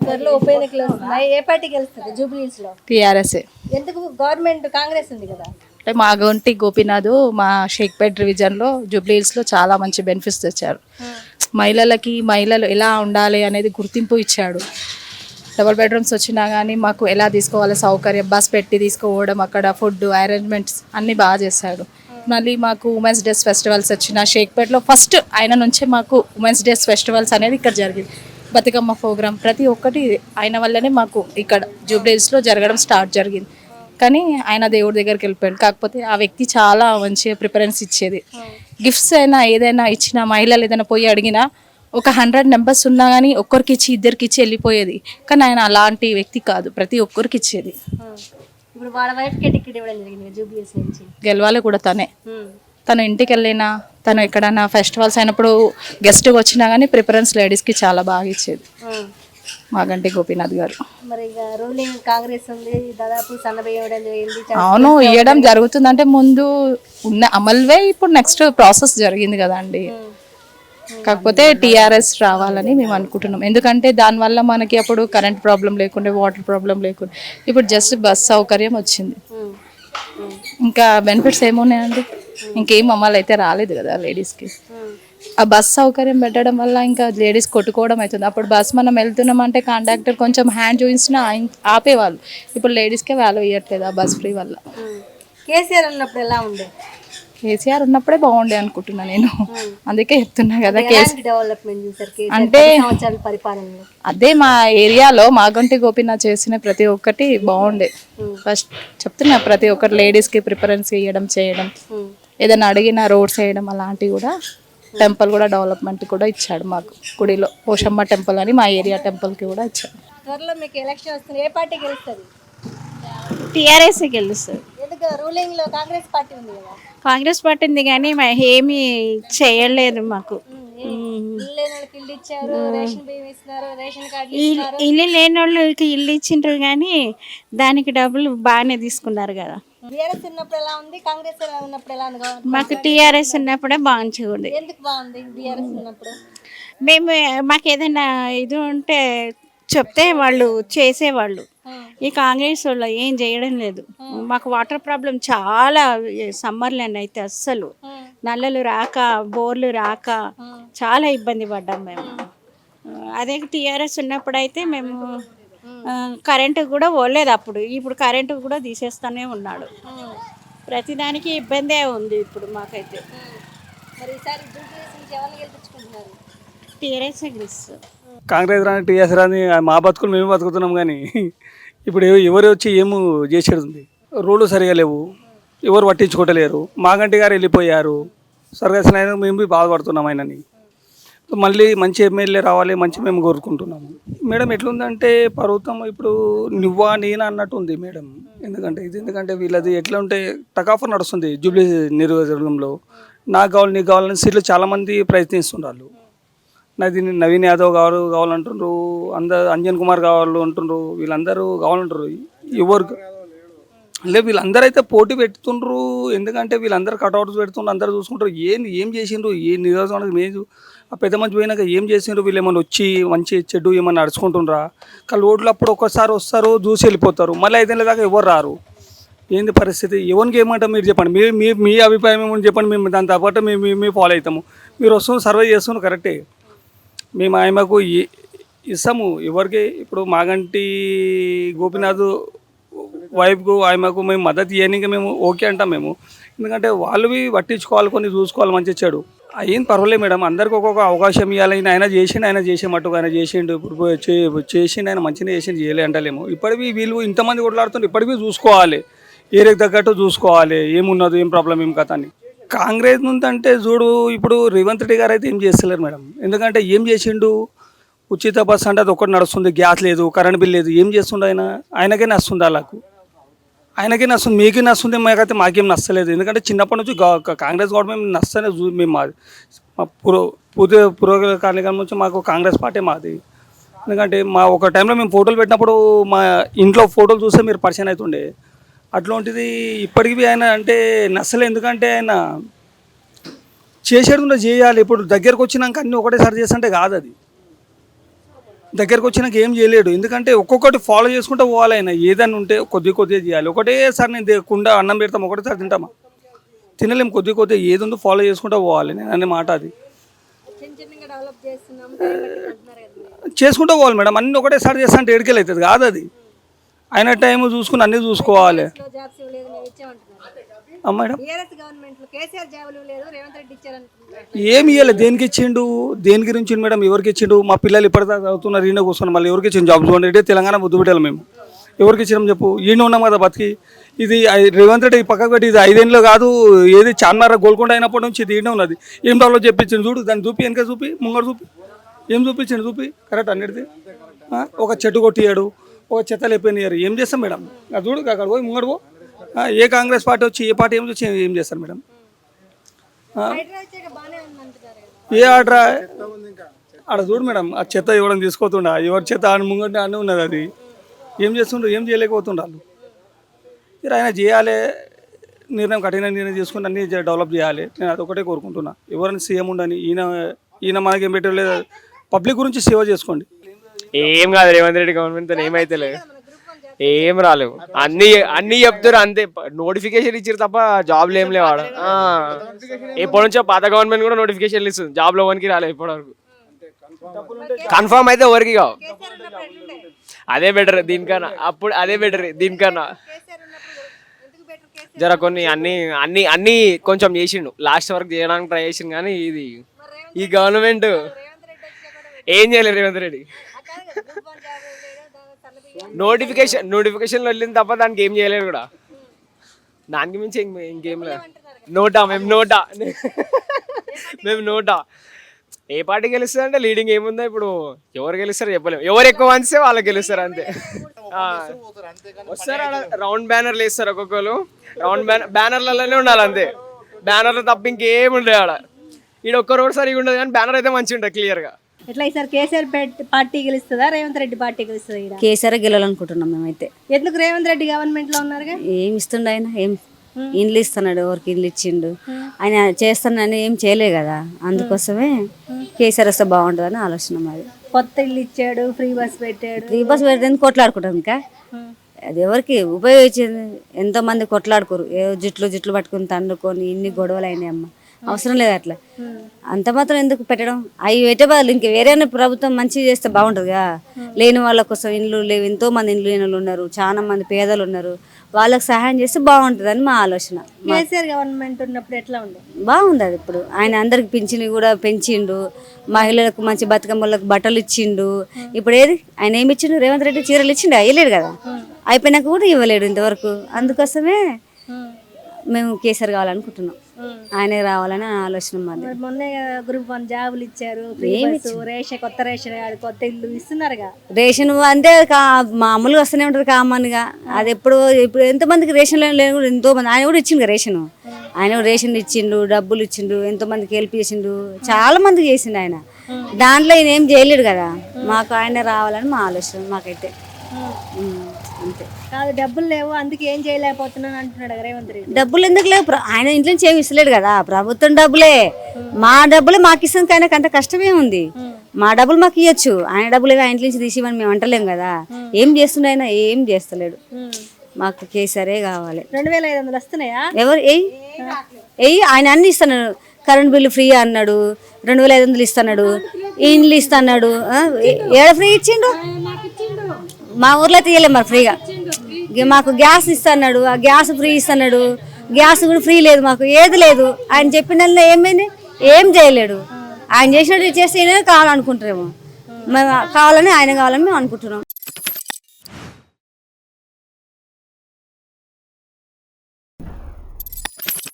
త్వరలో ఉప ఎన్నికలు వస్తున్నాయి. ఏ పార్టీ గెలుస్తుంది జూబ్లీస్ లో? టీఆర్ఎస్ఏ. ఎందుకు? గవర్నమెంట్ కాంగ్రెస్ ఉంది కదా. అంటే మా గొంటి గోపీనాథ్ మా షేక్పేట్ డివిజన్లో జూబ్లీహిల్స్లో చాలా మంచి బెనిఫిట్స్ తెచ్చారు. మహిళలు ఎలా ఉండాలి అనేది గుర్తింపు ఇచ్చాడు. డబుల్ బెడ్రూమ్స్ వచ్చినా కానీ మాకు ఎలా తీసుకోవాలి సౌకర్యం, బస్ పెట్టి తీసుకోవడం, అక్కడ ఫుడ్ అరేంజ్మెంట్స్ అన్నీ బాగా చేశాడు. మళ్ళీ మాకు ఉమెన్స్ డేస్ ఫెస్టివల్స్ వచ్చిన షేక్పేట్లో ఫస్ట్ ఆయన నుంచే మాకు ఉమెన్స్ డేస్ ఫెస్టివల్స్ అనేది ఇక్కడ జరిగింది. బతుకమ్మ ప్రోగ్రామ్ ప్రతి ఒక్కటి ఆయన వల్లనే మాకు ఇక్కడ జూబ్లీహిల్స్లో జరగడం స్టార్ట్ జరిగింది. కానీ ఆయన దేవుడి దగ్గరికి వెళ్ళిపోయాడు. కాకపోతే ఆ వ్యక్తి చాలా మంచిగా ప్రిఫరెన్స్ ఇచ్చేది. గిఫ్ట్స్ అయినా ఏదైనా ఇచ్చిన, మహిళలు ఏదైనా పోయి అడిగినా ఒక 100 మెంబర్స్ ఉన్నా కానీ ఒక్కరికి ఇచ్చి ఇద్దరికి ఇచ్చి వెళ్ళిపోయేది. కానీ ఆయన అలాంటి వ్యక్తి కాదు, ప్రతి ఒక్కరికి ఇచ్చేది. ఇప్పుడు వాళ్ళ వైఫ్కి టికెట్ ఇవ్వడం జరిగింది జూబ్లీస్ నుంచి. గెలవాలి కూడా తనే. తను ఇంటికి వెళ్ళినా, తను ఎక్కడైనా ఫెస్టివల్స్ అయినప్పుడు గెస్ట్గా వచ్చినా కానీ ప్రిఫరెన్స్ లేడీస్కి చాలా బాగా ఇచ్చేది మాగంటి గోపీనాథ్ గారు. మరి ఇక రూలింగ్ కాంగ్రెస్ ఉంది, దాదాపు సన్నబియ్యం ఇవ్వడం జరిగింది. అవును, ఇవ్వడం జరుగుతుంది. అంటే ముందు ఉన్న అమల్వే ఇప్పుడు నెక్స్ట్ ప్రాసెస్ జరిగింది కదా అండి. కాకపోతే టీఆర్ఎస్ రావాలని మేము అనుకుంటున్నాం. ఎందుకంటే దానివల్ల మనకి అప్పుడు కరెంట్ ప్రాబ్లం లేకుండా, వాటర్ ప్రాబ్లం లేకుండా ఇప్పుడు జస్ట్ బస్ సౌకర్యం వచ్చింది. ఇంకా బెనిఫిట్స్ ఏమున్నాయండి? ఇంకేం అమ్మాలు అయితే రాలేదు కదా లేడీస్కి. ఆ బస్ సౌకర్యం పెట్టడం వల్ల ఇంకా లేడీస్ కొట్టుకోవడం అవుతుంది. అప్పుడు బస్ మనం వెళ్తున్నాం అంటే కండక్టర్ కొంచెం హ్యాండ్ చూపించినా ఆపేవాళ్ళు. ఇప్పుడు లేడీస్కే వాల్యూ ఇవ్వట్లేదు ఆ బస్ ఫ్రీ వల్ల. కేసీఆర్ ఉన్నప్పుడు ఎలా ఉండే? కేసీఆర్ ఉన్నప్పుడే బాగుండే అనుకుంటున్నా నేను. అందుకే చెప్తున్నా కదా. డెవలప్మెంట్ అంటే సంవత్సరాల పరిపాలనలో అదే మా ఏరియాలో మాగంటి గోపీనాథ్ చేసిన ప్రతి ఒక్కటి బాగుండే. ఫస్ట్ చెప్తున్నా, ప్రతి ఒక్కటి లేడీస్కి ప్రిఫరెన్స్ ఇవ్వడం, చేయడం, ఏదైనా అడిగిన రోడ్స్ వేయడం అలాంటివి కూడా. టెంపుల్ కూడా డెవలప్మెంట్ కూడా ఇచ్చాడు మాకు. గుడిలో పోషమ్మ టెంపుల్ అని మా ఏరియా టెంపుల్కి కూడా ఇచ్చాడు. త్వరలో మీకు ఎలక్షన్ వస్తుంది, ఏ పార్టీ గెలుస్తుంది? టీఆర్ఎస్ గెలుస్తుంది. ఎందుకు? రూలింగ్ లో కాంగ్రెస్ పార్టీ ఉంది కదా. కాంగ్రెస్ పార్టీ ఉంది కానీ ఏమీ చేయలేదు మాకు. ఇల్లు లేని వాళ్ళకి ఇల్లు ఇచ్చిండ్రు కానీ దానికి డబ్బులు బాగానే తీసుకున్నారు కదా. బీఆర్ఎస్ ఉన్నప్పుడు ఎలా ఉంది, కాంగ్రెస్ ఉన్నప్పుడు ఎలా ఉంది? మాకు టీఆర్ఎస్ ఉన్నప్పుడే మంచిగా ఉంది. ఎందుకు బాగుంది బీఆర్ఎస్ ఉన్నప్పుడు? మాకు ఏదైనా ఇది ఉంటే చెప్తే వాళ్ళు చేసేవాళ్ళు. ఈ కాంగ్రెస్ వాళ్ళు ఏం చేయడం లేదు. మాకు వాటర్ ప్రాబ్లం చాలా, సమ్మర్లోనే అయితే అస్సలు నల్లలు రాక, బోర్లు రాక చాలా ఇబ్బంది పడ్డాం మేము. అదే టీఆర్ఎస్ ఉన్నప్పుడు అయితే మేము కరెంటు కూడా పోలేదు అప్పుడు. ఇప్పుడు కరెంటు కూడా తీసేస్తూనే ఉన్నాడు. ప్రతిదానికి ఇబ్బందే ఉంది ఇప్పుడు మాకైతే. టీఆర్ఎస్ గెలుస్తుంది. కాంగ్రెస్ రాని టీఆర్ఎస్ రాని మా బతుకులు మేము బతుకుతున్నాం. కానీ ఇప్పుడు ఎవరు వచ్చి ఏమో చేసేది? రోడ్లు సరిగా లేవు, ఎవరు పట్టించుకోవట్లేరు. మాగంటి గారు వెళ్ళిపోయారు. సర్గసిన ఆయన మేము బాధపడుతున్నాం ఆయనని. మళ్ళీ మంచి ఎమ్మెల్యే రావాలి, మంచి మేము కోరుకుంటున్నాము. మేడం ఎట్లుందంటే ప్రభుత్వం ఇప్పుడు నువ్వా నేనా అన్నట్టు ఉంది మేడం. ఎందుకంటే వీళ్ళది ఎట్లా ఉంటే టకాఫర్ నడుస్తుంది జూబ్లీ నియోజకవర్గంలో. నాకు కావాలి, నీకు కావాలని సీట్లు చాలామంది ప్రయత్నిస్తున్నారు. నాది నవీన్ యాదవ్ కావాలంటుండ్రు, అంజన్ కుమార్ అంటుండ్రు, వీళ్ళందరూ కావాలంటారు. ఎవరు లేదు, వీళ్ళందరూ అయితే పోటీ పెడుతుండ్రు. ఎందుకంటే వీళ్ళందరూ కట్అవుట్స్ పెడుతుండ్రు, అందరూ చూసుకుంటారు. ఏం చేసిండ్రు, ఏ నియోజకవర్గానికి మేము ఆ పెద్ద మంచి పోయినాక ఏం చేసిండ్రు? వీళ్ళు ఏమన్నా వచ్చి మంచి చెడ్డు ఏమన్నా నడుచుకుంటుండ్రా? కానీ ఓట్లు అప్పుడు ఒక్కసారి వస్తారు, చూసి వెళ్ళిపోతారు. మళ్ళీ 5 ఏళ్ళ దాకా ఎవరు రారు. ఏంది పరిస్థితి? ఎవరికి ఏమంటాం మీరు చెప్పండి. మీ అభిప్రాయం ఏమని చెప్పండి. మేము దాని తప్పట మేము ఫాలో అవుతాము. మీరు వస్తున్నారు, సర్వే చేస్తున్నారు, కరెక్టే. మేము ఆయనకు ఇస్తాము ఎవరికి. ఇప్పుడు మాగంటి గోపీనాథ్ వైఫ్కు ఆయనకు మేము మద్దతు ఇవ్వడానికి మేము ఓకే అంటాం మేము. ఎందుకంటే వాళ్ళవి పట్టించుకోవాలి, కొన్ని చూసుకోవాలి, మంచి చెడు ఏం పర్వాలేదు మేడం. అందరికి ఒక్కొక్క అవకాశం ఇవ్వాలి. ఆయన చేసేమట్టుగా ఆయన చేసిండు. ఇప్పుడు చేసిండు, ఆయన మంచిగా చేసిండు, చేయలే అంటలేము. ఇప్పటివి వీళ్ళు ఇంతమంది కొట్లాడుతుంటే ఇప్పటివి చూసుకోవాలి, ఏరియాకి తగ్గట్టు చూసుకోవాలి, ఏమున్నది, ఏం ప్రాబ్లం, ఏం కథ అని. కాంగ్రెస్ నుంచి అంటే చూడు, ఇప్పుడు రేవంత్ రెడ్డి గారు అయితే ఏం చేస్తలేరు మేడం. ఎందుకంటే ఏం చేసిండు? ఉచిత బస్సు అంటే అది ఒక్కటి నడుస్తుంది, గ్యాస్ లేదు, కరెంట్ బిల్ లేదు. ఏం చేస్తుండే ఆయనకే నస్తుంది, వాళ్ళకు ఆయనకే నస్తుంది, మీకే నస్తుంది. మాకైతే మాకేం నచ్చలేదు. ఎందుకంటే చిన్నప్పటి నుంచి కాంగ్రెస్ గవర్నమెంట్ నచ్చనే మేము మాది పురోగతి నుంచి మాకు కాంగ్రెస్ పార్టీ మాది. ఎందుకంటే ఒక టైంలో మేము ఫోటోలు పెట్టినప్పుడు మా ఇంట్లో ఫోటోలు చూస్తే మీరు పరిచయం అవుతుండే. అట్లాంటిది ఇప్పటికీ ఆయన అంటే నచ్చలే. ఎందుకంటే ఆయన చేసేది చేయాలి. ఇప్పుడు దగ్గరకు వచ్చినాక అన్నీ ఒకటేసారి చేస్తుంటే కాదు అది. దగ్గరకు వచ్చినాక ఏం చేయలేడు. ఎందుకంటే ఒక్కొక్కటి ఫాలో చేసుకుంటూ పోవాలి. ఆయన ఏదైనా ఉంటే కొద్దిగా చేయాలి. ఒకటేసారి నేను కుండ అన్నం పెడతాం, ఒకటేసారి తింటామా? తినలేము. కొద్దిగా ఏది ఉందో ఫాలో చేసుకుంటూ పోవాలి. నేను అనే మాట అది చేసుకుంటూ పోవాలి మేడం. అన్నీ ఒకటేసారి చేస్తా అంటే ఏడుకెళ్ళి అవుతుంది కాదు అది. ఆయన టైం చూసుకుని అన్నీ చూసుకోవాలి మేడం. ఏమి ఇవ్వలేదు. దేనికి ఇచ్చిండు, దేని గురించి మేడం? ఎవరికి ఇచ్చిండు? మా పిల్లలు ఇప్పటిదాకా చదువుతున్నారు, ఈయన కూర్చున్నారు. మళ్ళీ ఎవరికి ఇచ్చిండు జాబ్? చూడండి, తెలంగాణ ముద్దు పెట్టాలి మేము. ఎవరికి ఇచ్చినాం చెప్పు? ఈయన ఉన్నాం కదా బతికి. ఇది రేవంత్ రెడ్డి పక్కకు పెట్టి ఇది 5 ఏళ్ళు కాదు, ఏది చార్మినార్ గోల్కొండ అయినప్పటి నుంచి ఇది ఈయన ఉన్నది. ఏం డెవలప్ చెప్పించింది చూడు. దాన్ని చూపి, వెనక చూపి, ముంగడు చూపి, ఏం చూపించిండు చూపి. కరెక్ట్ అన్నిటిది. ఒక చెట్టు కొట్టియాడు, ఒక చెత్త లేపనియారు. ఏం చేస్తాం మేడం? అది చూడు, అక్కడ పోయి ముంగడు పో. ఏ కాంగ్రెస్ పార్టీ వచ్చి ఏ పార్టీ వచ్చి ఏం చేస్తారు మేడం? ఏ ఆర్డర్ ఆడ చూడు మేడం. ఆ చెత్త ఇవ్వడం తీసుకోతుండ, ఎవరి చెత్త ఆడ ముంగంటే అన్నీ ఉన్నది. అది ఏం చేస్తుండ్రు? ఏం చేయలేకపోతుండాలి. ఆయన చేయాలి, కఠిన నిర్ణయం చేసుకుని అన్నీ డెవలప్ చేయాలి. నేను అదొకటే కోరుకుంటున్నా. ఎవరైనా సీఎం ఉండని, ఈయన మనకి ఏం పెట్టలేదు. పబ్లిక్ గురించి సేవ చేసుకోండి. ఏం కాదు రేవంత్ రెడ్డి గవర్నమెంట్తో ఏమైతే లేదు, ఏం రాలేవు. అన్ని చెప్తారు అంతే. నోటిఫికేషన్ ఇచ్చారు తప్ప జాబ్లు ఏం లేవు ఆడ. ఎప్పటి నుంచో పాత గవర్నమెంట్ కూడా నోటిఫికేషన్ ఇస్తుంది, జాబ్లో ఎవరికి రాలేదు ఇప్పటి వరకు. కన్ఫర్మ్ అయితే ఎవరికి కావు. అదే బెటర్ దీనికన్నా. అప్పుడు అదే బెటర్ దీనికన్నా. జర కొన్ని అన్ని కొంచెం చేసిండు, లాస్ట్ వరకు చేయడానికి ట్రై చేసిండు. కానీ ఈ గవర్నమెంట్ ఏం చేయలేదు రేవంత్ రెడ్డి. నోటిఫికేషన్లో వెళ్ళింది తప్ప దానికి ఏం చేయలేదు కూడా. దానికి మించి ఇంకేం లేదు. మేము నోటా ఏ పార్టీ గెలుస్తుంది అంటే లీడింగ్ ఏముందో ఇప్పుడు ఎవరు గెలుస్తారో చెప్పలేము. ఎవరు ఎక్కువ మంచిస్తే వాళ్ళకి గెలుస్తారు అంతే. వస్తారు రౌండ్ బ్యానర్లు వేస్తారు ఒక్కొక్కరు. రౌండ్ బ్యానర్లలోనే ఉండాలి అంతే. బ్యానర్లు తప్ప ఇంకేం ఉండదు ఆడ. ఈడ ఒక్క రోడ్ సరిగా ఉండదు కానీ బ్యానర్ అయితే మంచిగా ఉంటుంది క్లియర్గా. ఎట్లా ఈసారి కేసీఆర్ పార్టీ గెలుస్తుందా, రేవంత్ రెడ్డి పార్టీ గెలుస్తుందా? కేసీఆర్ గెలవాలనుకుంటున్నాం మేమైతే. ఎందుకు? రేవంత్ రెడ్డి గవర్నమెంట్ లో ఉన్నారుగా. ఏమి ఇస్తుండ ఆయన? ఏం ఇండ్లు ఇస్తున్నాడు, ఎవరికి ఇల్లు ఇచ్చిండు? ఆయన చేస్తానని ఏం చేయలే కదా, అందుకోసమే కేసీఆర్ వస్తే బాగుంటుందని ఆలోచన మాది. కొత్త ఇల్లు ఇచ్చాడు, ఫ్రీ బస్ పెట్టాడు. ఫ్రీ బస్ పెడితే కొట్లాడుకుంటాం. ఇంకా అది ఎవరికి ఉపయోగించింది? ఎంతో మంది కొట్లాడుకోరు, ఏ జుట్లు పట్టుకుని తండుకొని ఇన్ని గొడవలు అయినాయి అమ్మ. అవసరం లేదు అట్లా. అంత మాత్రం ఎందుకు పెట్టడం? అవి పెట్టే బదులు ఇంక వేరేనే ప్రభుత్వం మంచిగా చేస్తే బాగుంటుందిగా. లేని వాళ్ళ కోసం ఇండ్లు లేవు, ఎంతో మంది ఇండ్లు లేని వాళ్ళు ఉన్నారు, చాలా మంది పేదలు ఉన్నారు, వాళ్ళకి సహాయం చేస్తే బాగుంటుందని మా ఆలోచన. కేసీఆర్ గవర్నమెంట్ ఉన్నప్పుడు ఎట్లా ఉంది? బాగుంది అది. ఇప్పుడు ఆయన అందరికి పింఛని కూడా పెంచిండు, మహిళలకు మంచి బతుకమ్మలకు బట్టలు ఇచ్చిండు. ఇప్పుడు ఏది ఆయన ఏమి ఇచ్చిండు? రేవంత్ రెడ్డి చీరలు ఇచ్చిండు, అయ్యలేడు కదా. అయిపోయినాక కూడా ఇవ్వలేడు ఇంతవరకు. అందుకోసమే మేము కేసీఆర్ కావాలనుకుంటున్నాం. ఆయనే రావాలని ఆలోచన మాది. మొన్న గ్రూప్ 1 జాబులు ఇచ్చారు, రేషన్, కొత్త రేషన్ కార్డు, కొత్త ఇల్లు ఇస్తున్నారుగా. రేషన్ అంటే మామూలుగా వస్తూనే ఉంటుంది కామన్గా. అది ఇప్పుడు ఎంతమందికి రేషన్ లేని కూడా ఎంతో మంది. ఆయన కూడా ఇచ్చిండు రేషన్. ఆయన కూడా రేషన్ ఇచ్చిండు, డబ్బులు ఇచ్చిండు, ఎంతో మందికి హెల్ప్ చేసిండు, చాలా మందికి చేసిండు ఆయన. దాంట్లో ఈయన ఏం చేయలేడు కదా. మాకు ఆయన రావాలని మా ఆలోచన మాకైతే అంతే. కాదు, డబ్బులు లేవు అందుకే ఏం చేయలేకపోతున్నాను అంటున్నాడు రేవంత్ రెడ్డి. డబ్బులు ఎందుకు లేవు? ఆయన ఇంట్లో నుంచి ఏమి ఇస్తలేడు కదా, ప్రభుత్వం డబ్బులే. మా డబ్బులే మాకు ఇస్తాం, కానీ అంత కష్టమే ఉంది. మా డబ్బులు మాకు ఇవ్వచ్చు, ఆయన డబ్బులు ఆయన ఇంట్లో నుంచి తీసిమని మేము అంటలేం కదా. ఏం చేస్తుండే ఆయన? ఏం చేస్తలేడు. మాకు కేసీఆరే కావాలి. 2500 వస్తున్నాయా? ఎవరు ఆయన అన్ని ఇస్తున్నాడు. కరెంట్ బిల్లు ఫ్రీ అన్నాడు, 2500 ఇస్తున్నాడు, ఇండ్లు ఇస్తున్నాడు. ఏడ ఫ్రీ ఇచ్చిండు? మా ఊర్లో తీయలే మరి ఫ్రీగా. మాకు గ్యాస్ ఇస్తున్నాడు, ఆ గ్యాస్ ఫ్రీ ఇస్తున్నాడు. గ్యాస్ కూడా ఫ్రీ లేదు, మాకు ఏది లేదు. ఆయన చెప్పిన ఏమైంది? ఏం చేయలేడు. ఆయన చేసినట్టు చేస్తే కావాలనుకుంటారేమో. మేము కావాలని ఆయన కావాలని మేము అనుకుంటున్నాం.